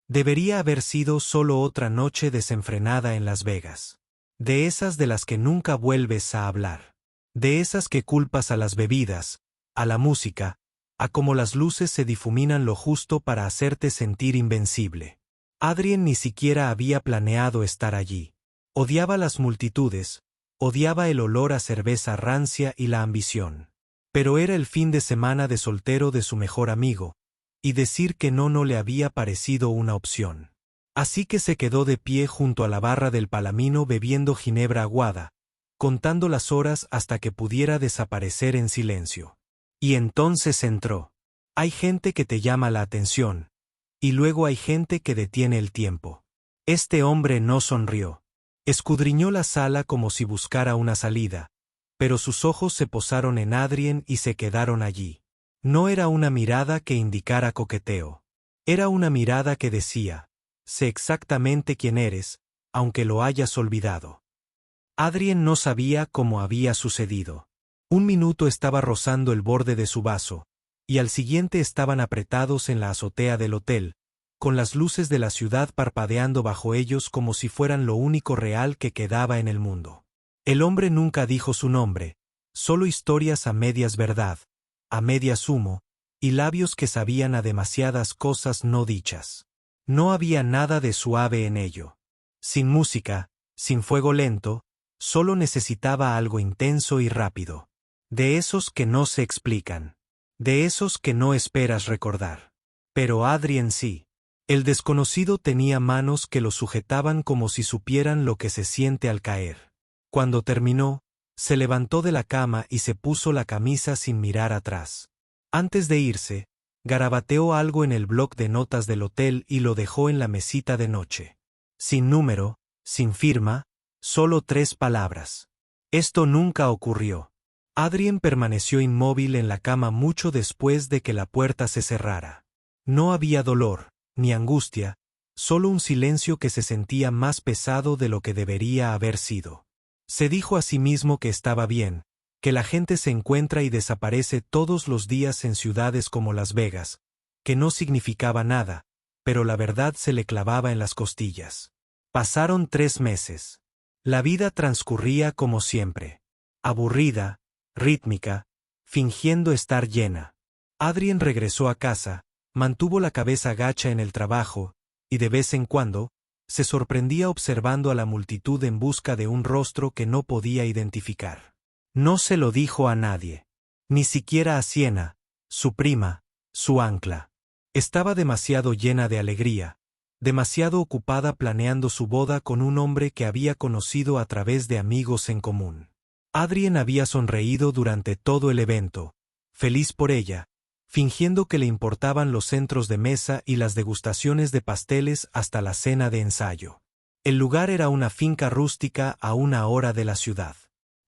Debería haber sido solo otra noche desenfrenada en Las Vegas. De esas de las que nunca vuelves a hablar. De esas que culpas a las bebidas, a la música, a cómo las luces se difuminan lo justo para hacerte sentir invencible. Adrien ni siquiera había planeado estar allí. Odiaba las multitudes, odiaba el olor a cerveza rancia y la ambición. Pero era el fin de semana de soltero de su mejor amigo, y decir que no le había parecido una opción. Así que se quedó de pie junto a la barra del Palamino bebiendo ginebra aguada, contando las horas hasta que pudiera desaparecer en silencio. Y entonces entró. Hay gente que te llama la atención, y luego hay gente que detiene el tiempo. Este hombre no sonrió. Escudriñó la sala como si buscara una salida, pero sus ojos se posaron en Adrien y se quedaron allí. No era una mirada que indicara coqueteo. Era una mirada que decía, sé exactamente quién eres, aunque lo hayas olvidado. Adrien no sabía cómo había sucedido. Un minuto estaba rozando el borde de su vaso, y al siguiente estaban apretados en la azotea del hotel, con las luces de la ciudad parpadeando bajo ellos como si fueran lo único real que quedaba en el mundo. El hombre nunca dijo su nombre, solo historias a medias verdad, a medias humo, y labios que sabían a demasiadas cosas no dichas. No había nada de suave en ello. Sin música, sin fuego lento, solo necesitaba algo intenso y rápido. De esos que no se explican. De esos que no esperas recordar. Pero Adrien sí. El desconocido tenía manos que lo sujetaban como si supieran lo que se siente al caer. Cuando terminó, se levantó de la cama y se puso la camisa sin mirar atrás. Antes de irse, garabateó algo en el bloc de notas del hotel y lo dejó en la mesita de noche. Sin número, sin firma, solo 3 palabras. Esto nunca ocurrió. Adrien permaneció inmóvil en la cama mucho después de que la puerta se cerrara. No había dolor, ni angustia, solo un silencio que se sentía más pesado de lo que debería haber sido. Se dijo a sí mismo que estaba bien, que la gente se encuentra y desaparece todos los días en ciudades como Las Vegas, que no significaba nada, pero la verdad se le clavaba en las costillas. Pasaron 3 meses. La vida transcurría como siempre. Aburrida, rítmica, fingiendo estar llena. Adrien regresó a casa, mantuvo la cabeza gacha en el trabajo, y de vez en cuando, se sorprendía observando a la multitud en busca de un rostro que no podía identificar. No se lo dijo a nadie. Ni siquiera a Siena, su prima, su ancla. Estaba demasiado llena de alegría, demasiado ocupada planeando su boda con un hombre que había conocido a través de amigos en común. Adrien había sonreído durante todo el evento, feliz por ella, fingiendo que le importaban los centros de mesa y las degustaciones de pasteles hasta la cena de ensayo. El lugar era una finca rústica a 1 hora de la ciudad.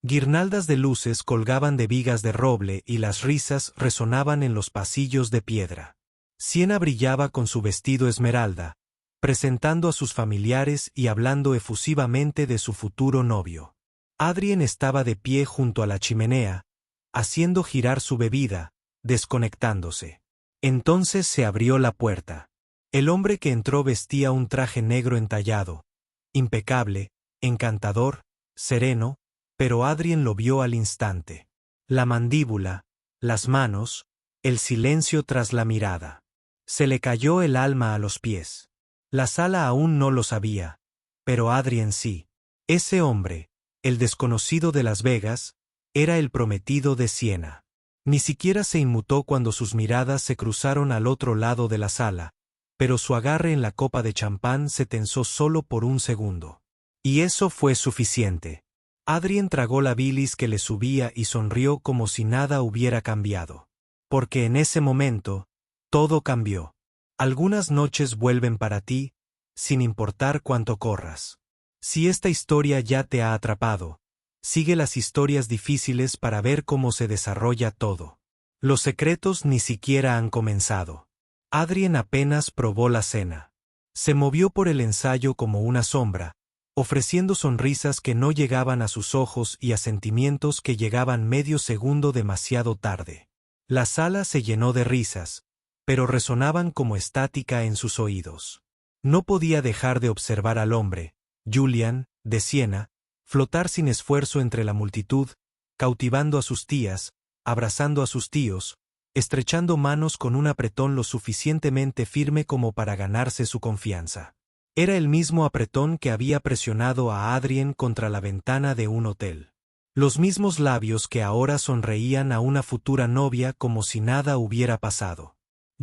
Guirnaldas de luces colgaban de vigas de roble y las risas resonaban en los pasillos de piedra. Siena brillaba con su vestido esmeralda, presentando a sus familiares y hablando efusivamente de su futuro novio. Adrien estaba de pie junto a la chimenea, haciendo girar su bebida, desconectándose. Entonces se abrió la puerta. El hombre que entró vestía un traje negro entallado, impecable, encantador, sereno, pero Adrien lo vio al instante. La mandíbula, las manos, el silencio tras la mirada. Se le cayó el alma a los pies. La sala aún no lo sabía, pero Adrien sí. Ese hombre, el desconocido de Las Vegas, era el prometido de Siena. Ni siquiera se inmutó cuando sus miradas se cruzaron al otro lado de la sala, pero su agarre en la copa de champán se tensó solo por un segundo. Y eso fue suficiente. Adrien tragó la bilis que le subía y sonrió como si nada hubiera cambiado. Porque en ese momento, todo cambió. Algunas noches vuelven para ti, sin importar cuánto corras. Si esta historia ya te ha atrapado, sigue las historias difíciles para ver cómo se desarrolla todo. Los secretos ni siquiera han comenzado. Adrien apenas probó la cena. Se movió por el ensayo como una sombra, ofreciendo sonrisas que no llegaban a sus ojos y a sentimientos que llegaban medio segundo demasiado tarde. La sala se llenó de risas, pero resonaban como estática en sus oídos. No podía dejar de observar al hombre, Julian, de Siena, flotar sin esfuerzo entre la multitud, cautivando a sus tías, abrazando a sus tíos, estrechando manos con un apretón lo suficientemente firme como para ganarse su confianza. Era el mismo apretón que había presionado a Adrien contra la ventana de un hotel. Los mismos labios que ahora sonreían a una futura novia como si nada hubiera pasado.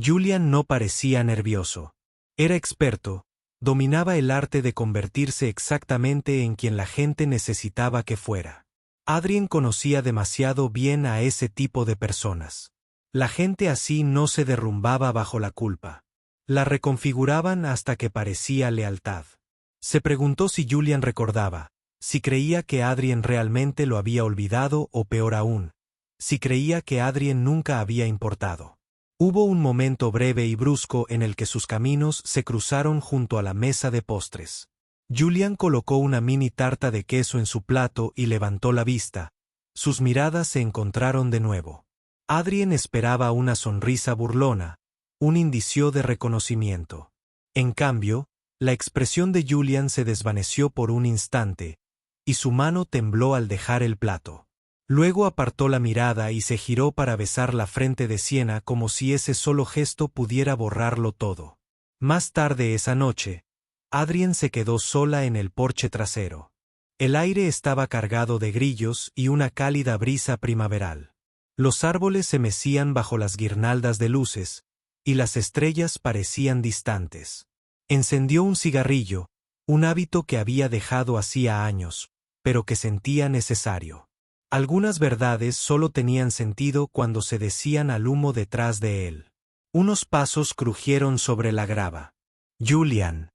Julian no parecía nervioso. Era experto, dominaba el arte de convertirse exactamente en quien la gente necesitaba que fuera. Adrien conocía demasiado bien a ese tipo de personas. La gente así no se derrumbaba bajo la culpa. La reconfiguraban hasta que parecía lealtad. Se preguntó si Julian recordaba, si creía que Adrien realmente lo había olvidado o peor aún, si creía que Adrien nunca había importado. Hubo un momento breve y brusco en el que sus caminos se cruzaron junto a la mesa de postres. Julian colocó una mini tarta de queso en su plato y levantó la vista. Sus miradas se encontraron de nuevo. Adrien esperaba una sonrisa burlona, un indicio de reconocimiento. En cambio, la expresión de Julian se desvaneció por un instante, y su mano tembló al dejar el plato. Luego apartó la mirada y se giró para besar la frente de Siena como si ese solo gesto pudiera borrarlo todo. Más tarde esa noche, Adrien se quedó sola en el porche trasero. El aire estaba cargado de grillos y una cálida brisa primaveral. Los árboles se mecían bajo las guirnaldas de luces, y las estrellas parecían distantes. Encendió un cigarrillo, un hábito que había dejado hacía años, pero que sentía necesario. Algunas verdades solo tenían sentido cuando se decían al humo detrás de él. Unos pasos crujieron sobre la grava. Julian.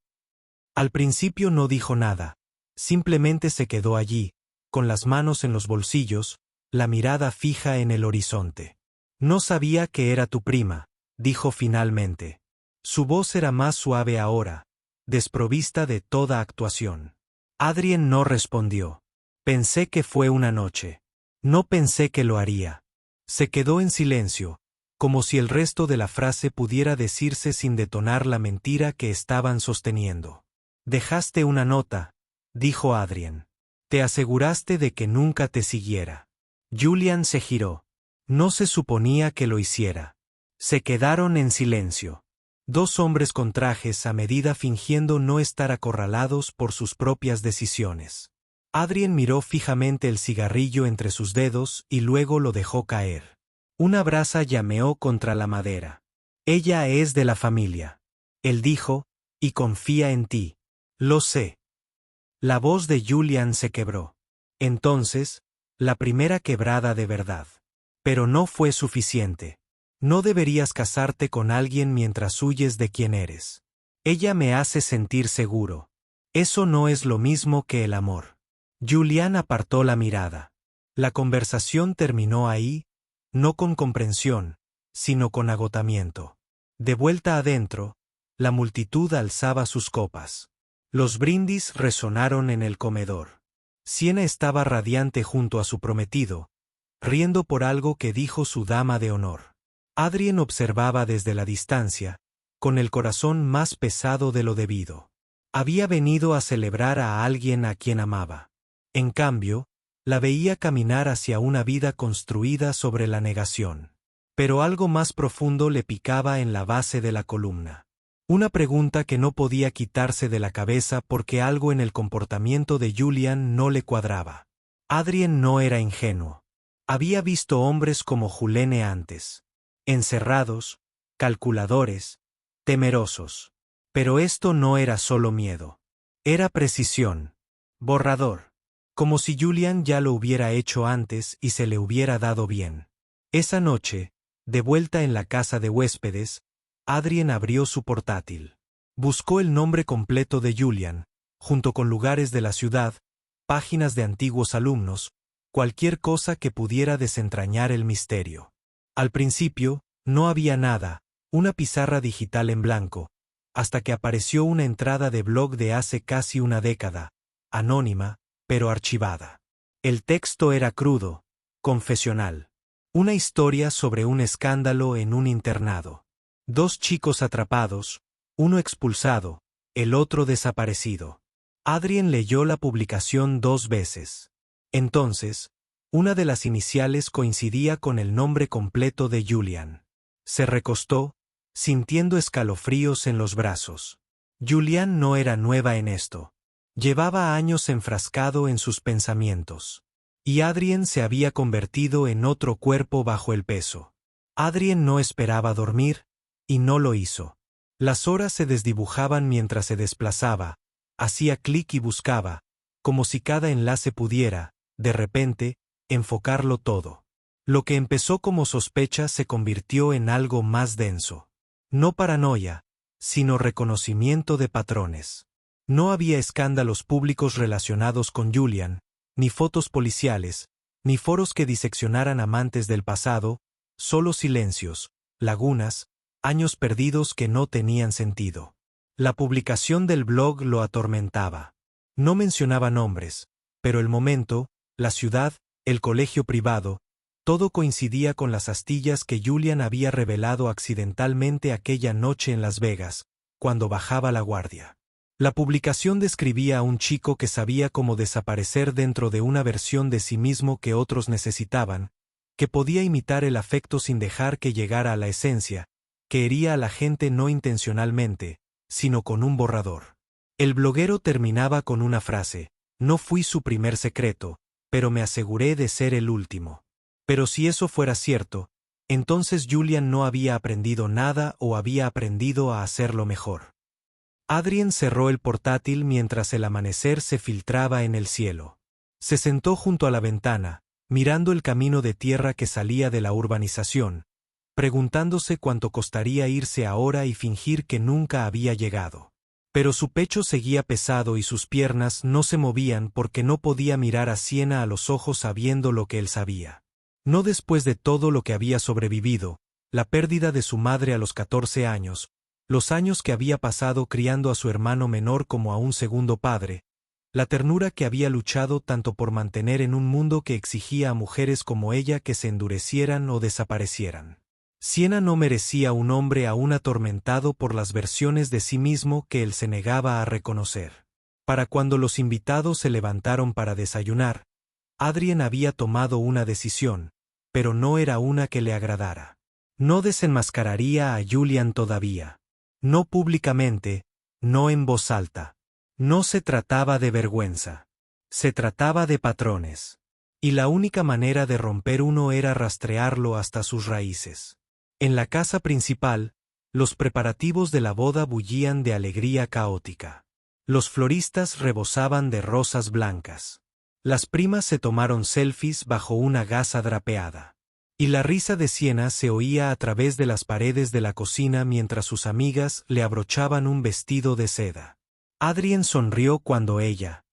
Al principio no dijo nada, simplemente se quedó allí, con las manos en los bolsillos, la mirada fija en el horizonte. No sabía que era tu prima, dijo finalmente. Su voz era más suave ahora, desprovista de toda actuación. Adrien no respondió. Pensé que fue una noche. No pensé que lo haría. Se quedó en silencio, como si el resto de la frase pudiera decirse sin detonar la mentira que estaban sosteniendo. Dejaste una nota, dijo Adrien. Te aseguraste de que nunca te siguiera. Julian se giró. No se suponía que lo hiciera. Se quedaron en silencio. Dos hombres con trajes a medida fingiendo no estar acorralados por sus propias decisiones. Adrien miró fijamente el cigarrillo entre sus dedos y luego lo dejó caer. Una brasa llameó contra la madera. Ella es de la familia. Él dijo, y confía en ti. Lo sé. La voz de Julian se quebró. Entonces, la primera quebrada de verdad. Pero no fue suficiente. No deberías casarte con alguien mientras huyes de quien eres. Ella me hace sentir seguro. Eso no es lo mismo que el amor. Julian apartó la mirada. La conversación terminó ahí, no con comprensión, sino con agotamiento. De vuelta adentro, la multitud alzaba sus copas. Los brindis resonaron en el comedor. Siena estaba radiante junto a su prometido, riendo por algo que dijo su dama de honor. Adrien observaba desde la distancia, con el corazón más pesado de lo debido. Había venido a celebrar a alguien a quien amaba. En cambio, la veía caminar hacia una vida construida sobre la negación. Pero algo más profundo le picaba en la base de la columna. Una pregunta que no podía quitarse de la cabeza porque algo en el comportamiento de Julian no le cuadraba. Adrien no era ingenuo. Había visto hombres como Julene antes. Encerrados, calculadores, temerosos. Pero esto no era solo miedo. Era precisión. Borrador. Como si Julian ya lo hubiera hecho antes y se le hubiera dado bien. Esa noche, de vuelta en la casa de huéspedes, Adrien abrió su portátil. Buscó el nombre completo de Julian, junto con lugares de la ciudad, páginas de antiguos alumnos, cualquier cosa que pudiera desentrañar el misterio. Al principio, no había nada, una pizarra digital en blanco, hasta que apareció una entrada de blog de hace casi una década, anónima, pero archivada. El texto era crudo, confesional. Una historia sobre un escándalo en un internado. Dos chicos atrapados, uno expulsado, el otro desaparecido. Adrien leyó la publicación 2 veces. Entonces, una de las iniciales coincidía con el nombre completo de Julian. Se recostó, sintiendo escalofríos en los brazos. Julian no era nueva en esto. Llevaba años enfrascado en sus pensamientos. Y Adrien se había convertido en otro cuerpo bajo el peso. Adrien no esperaba dormir, y no lo hizo. Las horas se desdibujaban mientras se desplazaba, hacía clic y buscaba, como si cada enlace pudiera, de repente, enfocarlo todo. Lo que empezó como sospecha se convirtió en algo más denso. No paranoia, sino reconocimiento de patrones. No había escándalos públicos relacionados con Julian, ni fotos policiales, ni foros que diseccionaran amantes del pasado, solo silencios, lagunas, años perdidos que no tenían sentido. La publicación del blog lo atormentaba. No mencionaba nombres, pero el momento, la ciudad, el colegio privado, todo coincidía con las astillas que Julian había revelado accidentalmente aquella noche en Las Vegas, cuando bajaba la guardia. La publicación describía a un chico que sabía cómo desaparecer dentro de una versión de sí mismo que otros necesitaban, que podía imitar el afecto sin dejar que llegara a la esencia, que hería a la gente no intencionalmente, sino con un borrador. El bloguero terminaba con una frase: no fui su primer secreto, pero me aseguré de ser el último. Pero si eso fuera cierto, entonces Julian no había aprendido nada o había aprendido a hacerlo mejor. Adrien cerró el portátil mientras el amanecer se filtraba en el cielo. Se sentó junto a la ventana, mirando el camino de tierra que salía de la urbanización, preguntándose cuánto costaría irse ahora y fingir que nunca había llegado. Pero su pecho seguía pesado y sus piernas no se movían porque no podía mirar a Siena a los ojos sabiendo lo que él sabía. No después de todo lo que había sobrevivido, la pérdida de su madre a los 14 años, los años que había pasado criando a su hermano menor como a un segundo padre, la ternura que había luchado tanto por mantener en un mundo que exigía a mujeres como ella que se endurecieran o desaparecieran. Siena no merecía un hombre aún atormentado por las versiones de sí mismo que él se negaba a reconocer. Para cuando los invitados se levantaron para desayunar, Adrien había tomado una decisión, pero no era una que le agradara. No desenmascararía a Julian todavía. No públicamente, no en voz alta. No se trataba de vergüenza. Se trataba de patrones. Y la única manera de romper uno era rastrearlo hasta sus raíces. En la casa principal, los preparativos de la boda bullían de alegría caótica. Los floristas rebosaban de rosas blancas. Las primas se tomaron selfies bajo una gasa drapeada. Y la risa de Siena se oía a través de las paredes de la cocina mientras sus amigas le abrochaban un vestido de seda. Adrien sonrió cuando ella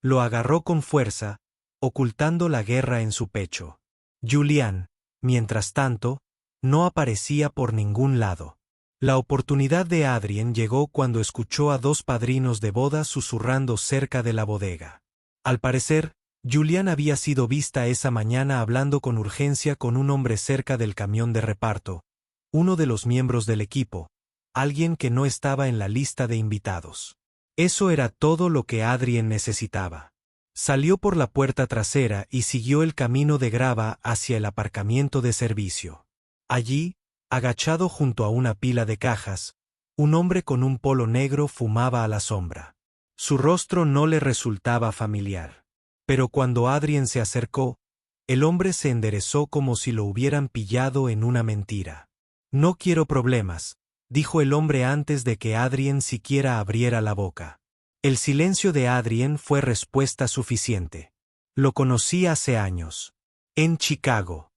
lo agarró con fuerza, ocultando la guerra en su pecho. Julian, mientras tanto, no aparecía por ningún lado. La oportunidad de Adrien llegó cuando escuchó a 2 padrinos de boda susurrando cerca de la bodega. Al parecer, Julian había sido vista esa mañana hablando con urgencia con un hombre cerca del camión de reparto, uno de los miembros del equipo, alguien que no estaba en la lista de invitados. Eso era todo lo que Adrien necesitaba. Salió por la puerta trasera y siguió el camino de grava hacia el aparcamiento de servicio. Allí, agachado junto a una pila de cajas, un hombre con un polo negro fumaba a la sombra. Su rostro no le resultaba familiar. Pero cuando Adrien se acercó, el hombre se enderezó como si lo hubieran pillado en una mentira. No quiero problemas, dijo el hombre antes de que Adrien siquiera abriera la boca. El silencio de Adrien fue respuesta suficiente. Lo conocí hace años. En Chicago.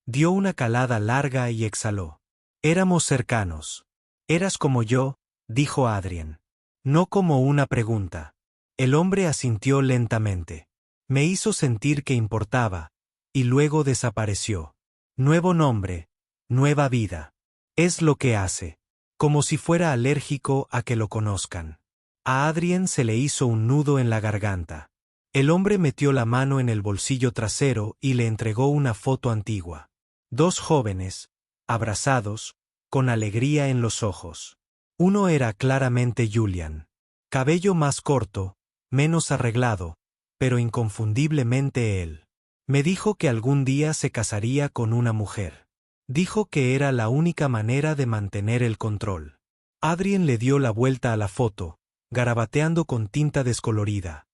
Dio una calada larga y exhaló. Éramos cercanos. Eras como yo, dijo Adrien. No como una pregunta. El hombre asintió lentamente. Me hizo sentir que importaba, y luego desapareció. Nuevo nombre, nueva vida. Es lo que hace. Como si fuera alérgico a que lo conozcan. A Adrien se le hizo un nudo en la garganta. El hombre metió la mano en el bolsillo trasero y le entregó una foto antigua. 2 jóvenes, abrazados, con alegría en los ojos. Uno era claramente Julian. Cabello más corto, menos arreglado, pero inconfundiblemente él. Me dijo que algún día se casaría con una mujer. Dijo que era la única manera de mantener el control. Adrien le dio la vuelta a la foto, garabateando con tinta descolorida.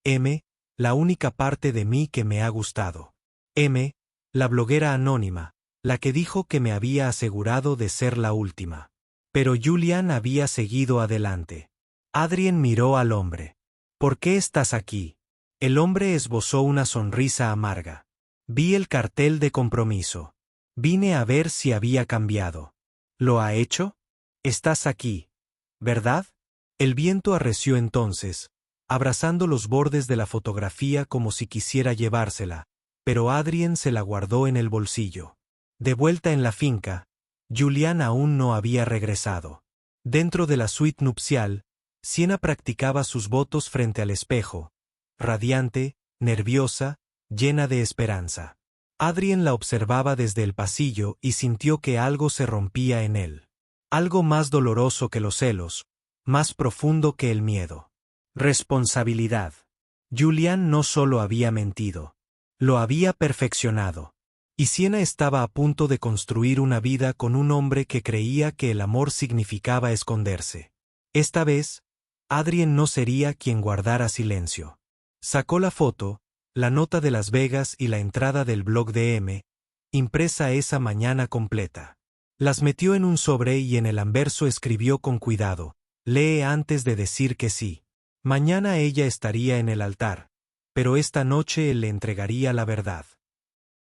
M, la única parte de mí que me ha gustado. M, la bloguera anónima, la que dijo que me había asegurado de ser la última. Pero Julian había seguido adelante. Adrien miró al hombre. ¿Por qué estás aquí? El hombre esbozó una sonrisa amarga. Vi el cartel de compromiso. Vine a ver si había cambiado. ¿Lo ha hecho? Estás aquí, ¿verdad? El viento arreció entonces, abrazando los bordes de la fotografía como si quisiera llevársela, pero Adrien se la guardó en el bolsillo. De vuelta en la finca, Julian aún no había regresado. Dentro de la suite nupcial, Siena practicaba sus votos frente al espejo, radiante, nerviosa, llena de esperanza. Adrien la observaba desde el pasillo y sintió que algo se rompía en él. Algo más doloroso que los celos, más profundo que el miedo. Responsabilidad. Julian no solo había mentido, lo había perfeccionado. Y Siena estaba a punto de construir una vida con un hombre que creía que el amor significaba esconderse. Esta vez, Adrien no sería quien guardara silencio. Sacó la foto, la nota de Las Vegas y la entrada del blog de M, impresa esa mañana completa. Las metió en un sobre y en el anverso escribió con cuidado: lee antes de decir que sí. Mañana ella estaría en el altar, pero esta noche él le entregaría la verdad.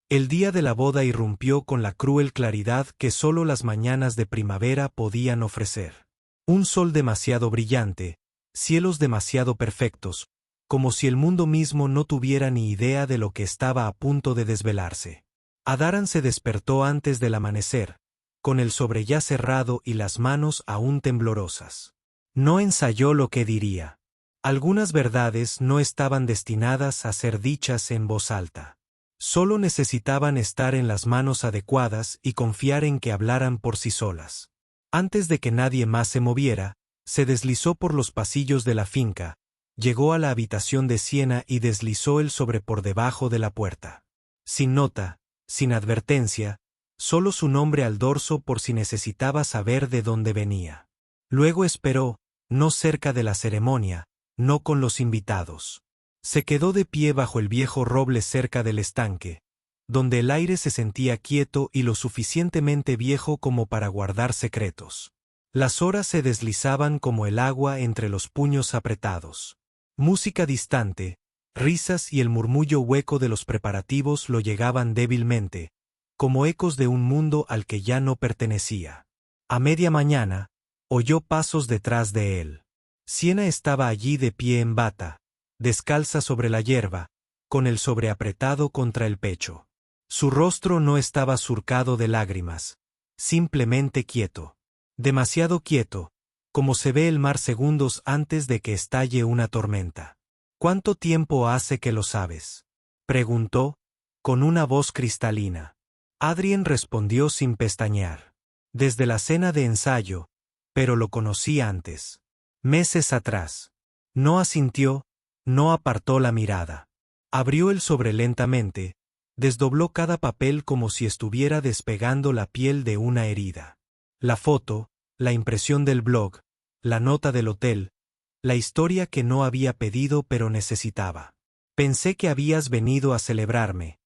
El día de la boda irrumpió con la cruel claridad que solo las mañanas de primavera podían ofrecer. Un sol demasiado brillante, cielos demasiado perfectos, como si el mundo mismo no tuviera ni idea de lo que estaba a punto de desvelarse. Adaran se despertó antes del amanecer, con el sobre ya cerrado y las manos aún temblorosas. No ensayó lo que diría. Algunas verdades no estaban destinadas a ser dichas en voz alta. Solo necesitaban estar en las manos adecuadas y confiar en que hablaran por sí solas. Antes de que nadie más se moviera, se deslizó por los pasillos de la finca, llegó a la habitación de Siena y deslizó el sobre por debajo de la puerta. Sin nota, sin advertencia, solo su nombre al dorso por si necesitaba saber de dónde venía. Luego esperó, no cerca de la ceremonia, no con los invitados. Se quedó de pie bajo el viejo roble cerca del estanque, donde el aire se sentía quieto y lo suficientemente viejo como para guardar secretos. Las horas se deslizaban como el agua entre los puños apretados. Música distante, risas y el murmullo hueco de los preparativos lo llegaban débilmente, como ecos de un mundo al que ya no pertenecía. A media mañana, oyó pasos detrás de él. Siena estaba allí de pie en bata, descalza sobre la hierba, con el sobre apretado contra el pecho. Su rostro no estaba surcado de lágrimas, simplemente quieto. Demasiado quieto, como se ve el mar segundos antes de que estalle una tormenta. ¿Cuánto tiempo hace que lo sabes?, preguntó, con una voz cristalina. Adrien respondió sin pestañear. Desde la cena de ensayo, pero lo conocí antes. Meses atrás. No asintió, no apartó la mirada. Abrió el sobre lentamente, desdobló cada papel como si estuviera despegando la piel de una herida. La foto, la impresión del blog, la nota del hotel, la historia que no había pedido pero necesitaba. Pensé que habías venido a celebrarme,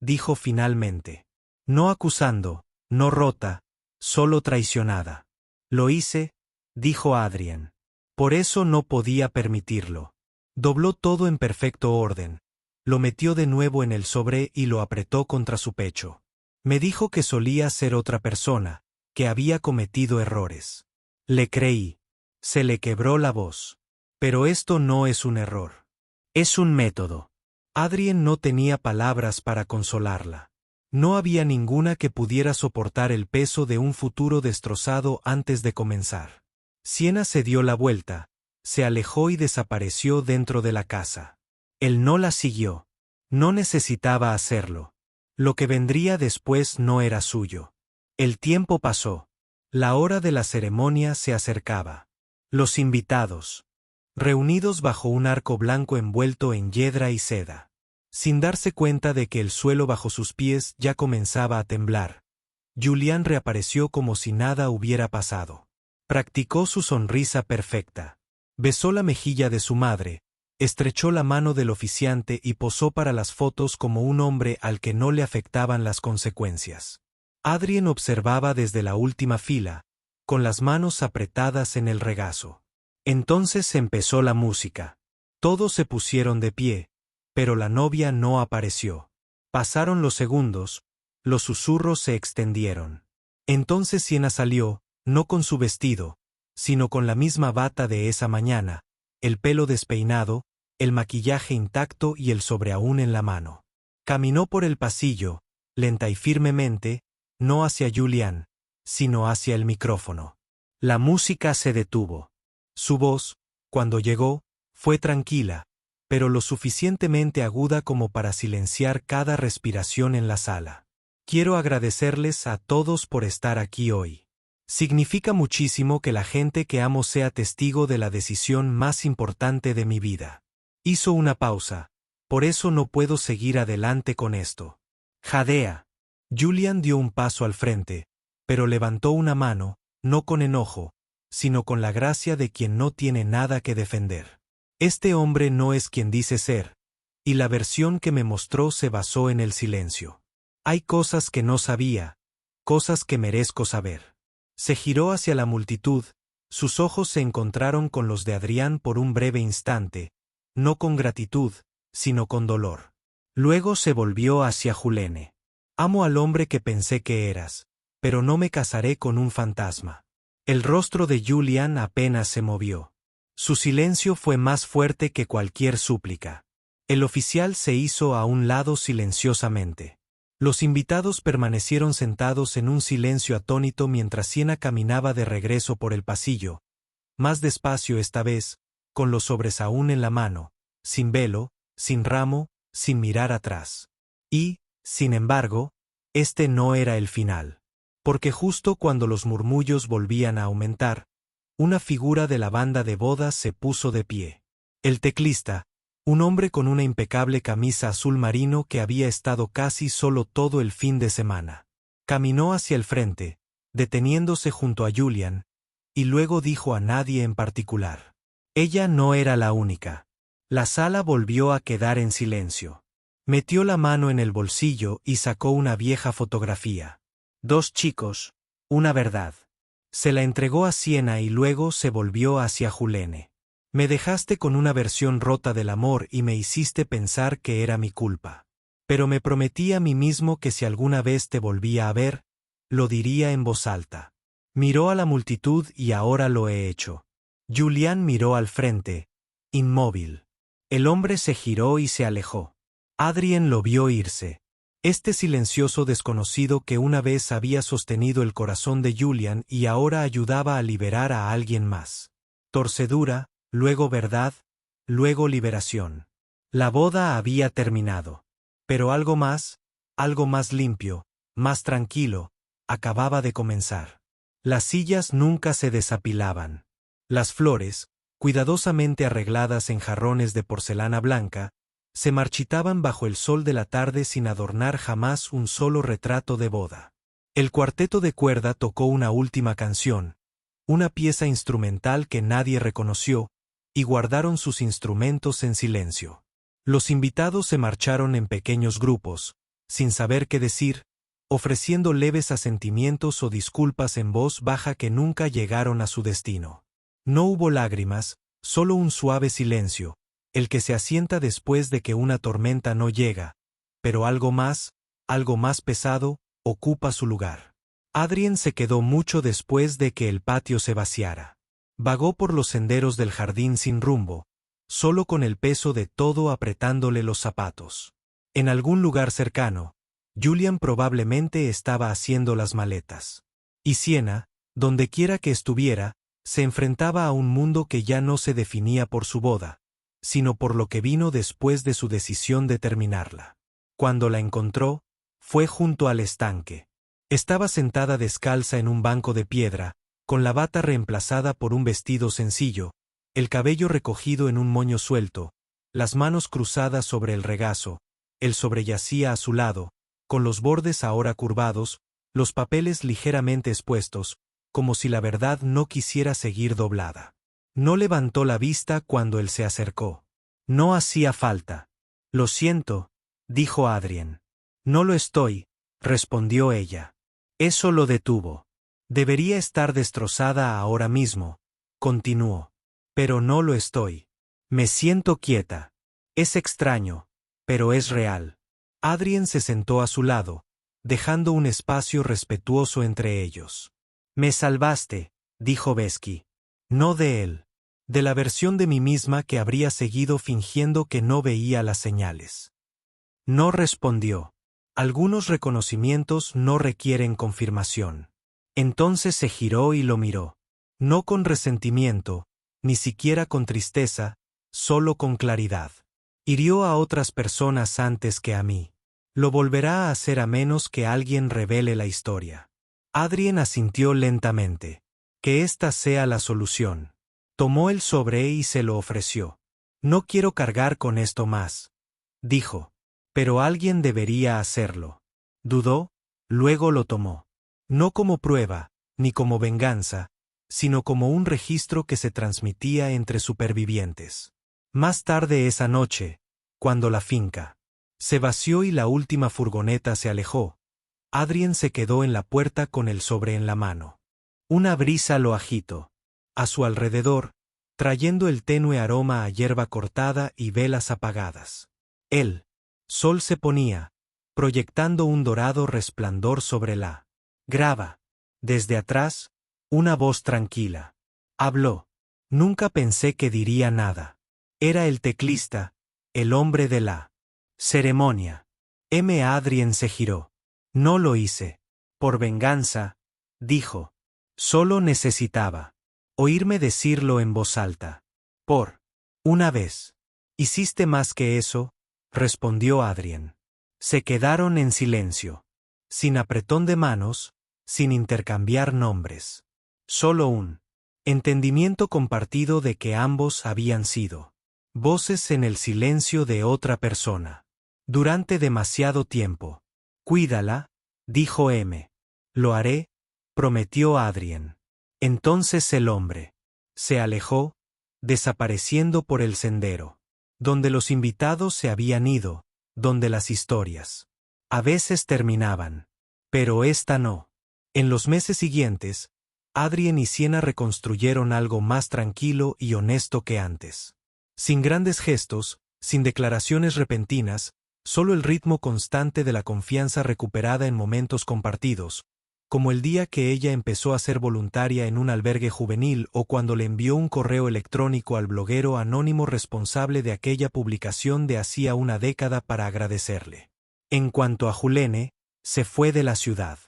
dijo finalmente. No acusando, no rota, solo traicionada. Lo hice, dijo Adrien. Por eso no podía permitirlo. Dobló todo en perfecto orden, lo metió de nuevo en el sobre y lo apretó contra su pecho. Me dijo que solía ser otra persona, que había cometido errores. Le creí. Se le quebró la voz. Pero esto no es un error. Es un método. Adrien no tenía palabras para consolarla. No había ninguna que pudiera soportar el peso de un futuro destrozado antes de comenzar. Siena se dio la vuelta, se alejó y desapareció dentro de la casa. Él no la siguió. No necesitaba hacerlo. Lo que vendría después no era suyo. El tiempo pasó. La hora de la ceremonia se acercaba. Los invitados, reunidos bajo un arco blanco envuelto en hiedra y seda. Sin darse cuenta de que el suelo bajo sus pies ya comenzaba a temblar, Julián reapareció como si nada hubiera pasado. Practicó su sonrisa perfecta. Besó la mejilla de su madre, estrechó la mano del oficiante y posó para las fotos como un hombre al que no le afectaban las consecuencias. Adrien observaba desde la última fila, con las manos apretadas en el regazo. Entonces empezó la música. Todos se pusieron de pie, pero la novia no apareció. Pasaron los segundos, los susurros se extendieron. Entonces Siena salió, no con su vestido, sino con la misma bata de esa mañana, el pelo despeinado, el maquillaje intacto y el sobre aún en la mano. Caminó por el pasillo, lenta y firmemente, no hacia Julián, sino hacia el micrófono. La música se detuvo. Su voz, cuando llegó, fue tranquila, pero lo suficientemente aguda como para silenciar cada respiración en la sala. Quiero agradecerles a todos por estar aquí hoy. Significa muchísimo que la gente que amo sea testigo de la decisión más importante de mi vida. Hizo una pausa. Por eso no puedo seguir adelante con esto. Jadea. Julián dio un paso al frente, pero levantó una mano, no con enojo, sino con la gracia de quien no tiene nada que defender. Este hombre no es quien dice ser, y la versión que me mostró se basó en el silencio. Hay cosas que no sabía, cosas que merezco saber. Se giró hacia la multitud, sus ojos se encontraron con los de Adrián por un breve instante, no con gratitud, sino con dolor. Luego se volvió hacia Julene. Amo al hombre que pensé que eras, pero no me casaré con un fantasma. El rostro de Julián apenas se movió. Su silencio fue más fuerte que cualquier súplica. El oficial se hizo a un lado silenciosamente. Los invitados permanecieron sentados en un silencio atónito mientras Siena caminaba de regreso por el pasillo, más despacio esta vez, con los sobres aún en la mano, sin velo, sin ramo, sin mirar atrás. Y, sin embargo, este no era el final. Porque justo cuando los murmullos volvían a aumentar, una figura de la banda de bodas se puso de pie. El teclista, un hombre con una impecable camisa azul marino que había estado casi solo todo el fin de semana. Caminó hacia el frente, deteniéndose junto a Julián, y luego dijo a nadie en particular. Ella no era la única. La sala volvió a quedar en silencio. Metió la mano en el bolsillo y sacó una vieja fotografía. 2 chicos, una verdad. Se la entregó a Siena y luego se volvió hacia Julene. Me dejaste con una versión rota del amor y me hiciste pensar que era mi culpa. Pero me prometí a mí mismo que si alguna vez te volvía a ver, lo diría en voz alta. Miró a la multitud y ahora lo he hecho. Julián miró al frente, inmóvil. El hombre se giró y se alejó. Adrien lo vio irse. Este silencioso desconocido que una vez había sostenido el corazón de Julián y ahora ayudaba a liberar a alguien más. Torcedura, luego verdad, luego liberación. La boda había terminado. Pero algo más limpio, más tranquilo, acababa de comenzar. Las sillas nunca se desapilaban. Las flores, cuidadosamente arregladas en jarrones de porcelana blanca, se marchitaban bajo el sol de la tarde sin adornar jamás un solo retrato de boda. El cuarteto de cuerda tocó una última canción, una pieza instrumental que nadie reconoció, y guardaron sus instrumentos en silencio. Los invitados se marcharon en pequeños grupos, sin saber qué decir, ofreciendo leves asentimientos o disculpas en voz baja que nunca llegaron a su destino. No hubo lágrimas, solo un suave silencio, el que se asienta después de que una tormenta no llega, pero algo más pesado, ocupa su lugar. Adrien se quedó mucho después de que el patio se vaciara. Vagó por los senderos del jardín sin rumbo, solo con el peso de todo apretándole los zapatos. En algún lugar cercano, Julián probablemente estaba haciendo las maletas. Y Siena, donde quiera que estuviera, se enfrentaba a un mundo que ya no se definía por su boda, sino por lo que vino después de su decisión de terminarla. Cuando la encontró, fue junto al estanque. Estaba sentada descalza en un banco de piedra, con la bata reemplazada por un vestido sencillo, el cabello recogido en un moño suelto, las manos cruzadas sobre el regazo, él sobreyacía a su lado, con los bordes ahora curvados, los papeles ligeramente expuestos, como si la verdad no quisiera seguir doblada. No levantó la vista cuando él se acercó. No hacía falta. Lo siento, dijo Adrien. No lo estoy, respondió ella. Eso lo detuvo. Debería estar destrozada ahora mismo, continuó. Pero no lo estoy. Me siento quieta. Es extraño, pero es real. Adrien se sentó a su lado, dejando un espacio respetuoso entre ellos. Me salvaste, dijo Besky. No de él. De la versión de mí misma que habría seguido fingiendo que no veía las señales. No respondió. Algunos reconocimientos no requieren confirmación. Entonces se giró y lo miró. No con resentimiento, ni siquiera con tristeza, solo con claridad. Hirió a otras personas antes que a mí. Lo volverá a hacer a menos que alguien revele la historia. Adrien asintió lentamente. Que esta sea la solución. Tomó el sobre y se lo ofreció. No quiero cargar con esto más, dijo. Pero alguien debería hacerlo. Dudó, luego lo tomó. No como prueba, ni como venganza, sino como un registro que se transmitía entre supervivientes. Más tarde esa noche, cuando la finca se vació y la última furgoneta se alejó, Adrien se quedó en la puerta con el sobre en la mano. Una brisa lo agitó. A su alrededor, trayendo el tenue aroma a hierba cortada y velas apagadas. El sol se ponía, proyectando un dorado resplandor sobre la grava. Desde atrás, una voz tranquila. Habló. Nunca pensé que diría nada. Era el teclista, el hombre de la ceremonia. Adrien se giró. No lo hice. Por venganza, dijo. Solo necesitaba oírme decirlo en voz alta. Por una vez. ¿Hiciste más que eso?, respondió Adrien. Se quedaron en silencio. Sin apretón de manos, sin intercambiar nombres. Solo un entendimiento compartido de que ambos habían sido voces en el silencio de otra persona. Durante demasiado tiempo. Cuídala, dijo M. Lo haré, prometió Adrien. Entonces el hombre se alejó, desapareciendo por el sendero, donde los invitados se habían ido, donde las historias a veces terminaban. Pero esta no. En los meses siguientes, Adrien y Siena reconstruyeron algo más tranquilo y honesto que antes. Sin grandes gestos, sin declaraciones repentinas, solo el ritmo constante de la confianza recuperada en momentos compartidos, como el día que ella empezó a ser voluntaria en un albergue juvenil o cuando le envió un correo electrónico al bloguero anónimo responsable de aquella publicación de hacía una década para agradecerle. En cuanto a Julene, se fue de la ciudad.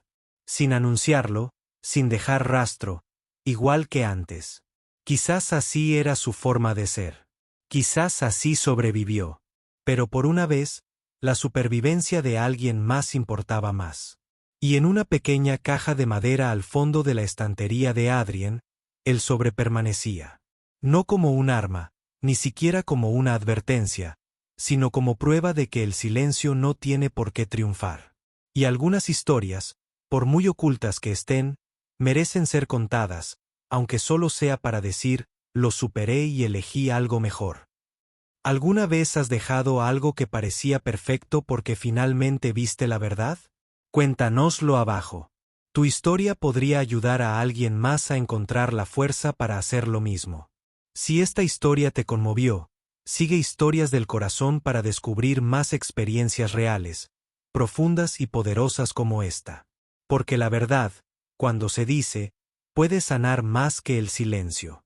Sin anunciarlo, sin dejar rastro, igual que antes. Quizás así era su forma de ser. Quizás así sobrevivió. Pero por una vez, la supervivencia de alguien más importaba más. Y en una pequeña caja de madera al fondo de la estantería de Adrien, el sobre permanecía. No como un arma, ni siquiera como una advertencia, sino como prueba de que el silencio no tiene por qué triunfar. Y algunas historias, por muy ocultas que estén, merecen ser contadas, aunque solo sea para decir, lo superé y elegí algo mejor. ¿Alguna vez has dejado algo que parecía perfecto porque finalmente viste la verdad? Cuéntanoslo abajo. Tu historia podría ayudar a alguien más a encontrar la fuerza para hacer lo mismo. Si esta historia te conmovió, sigue Historias del Corazón para descubrir más experiencias reales, profundas y poderosas como esta. Porque la verdad, cuando se dice, puede sanar más que el silencio.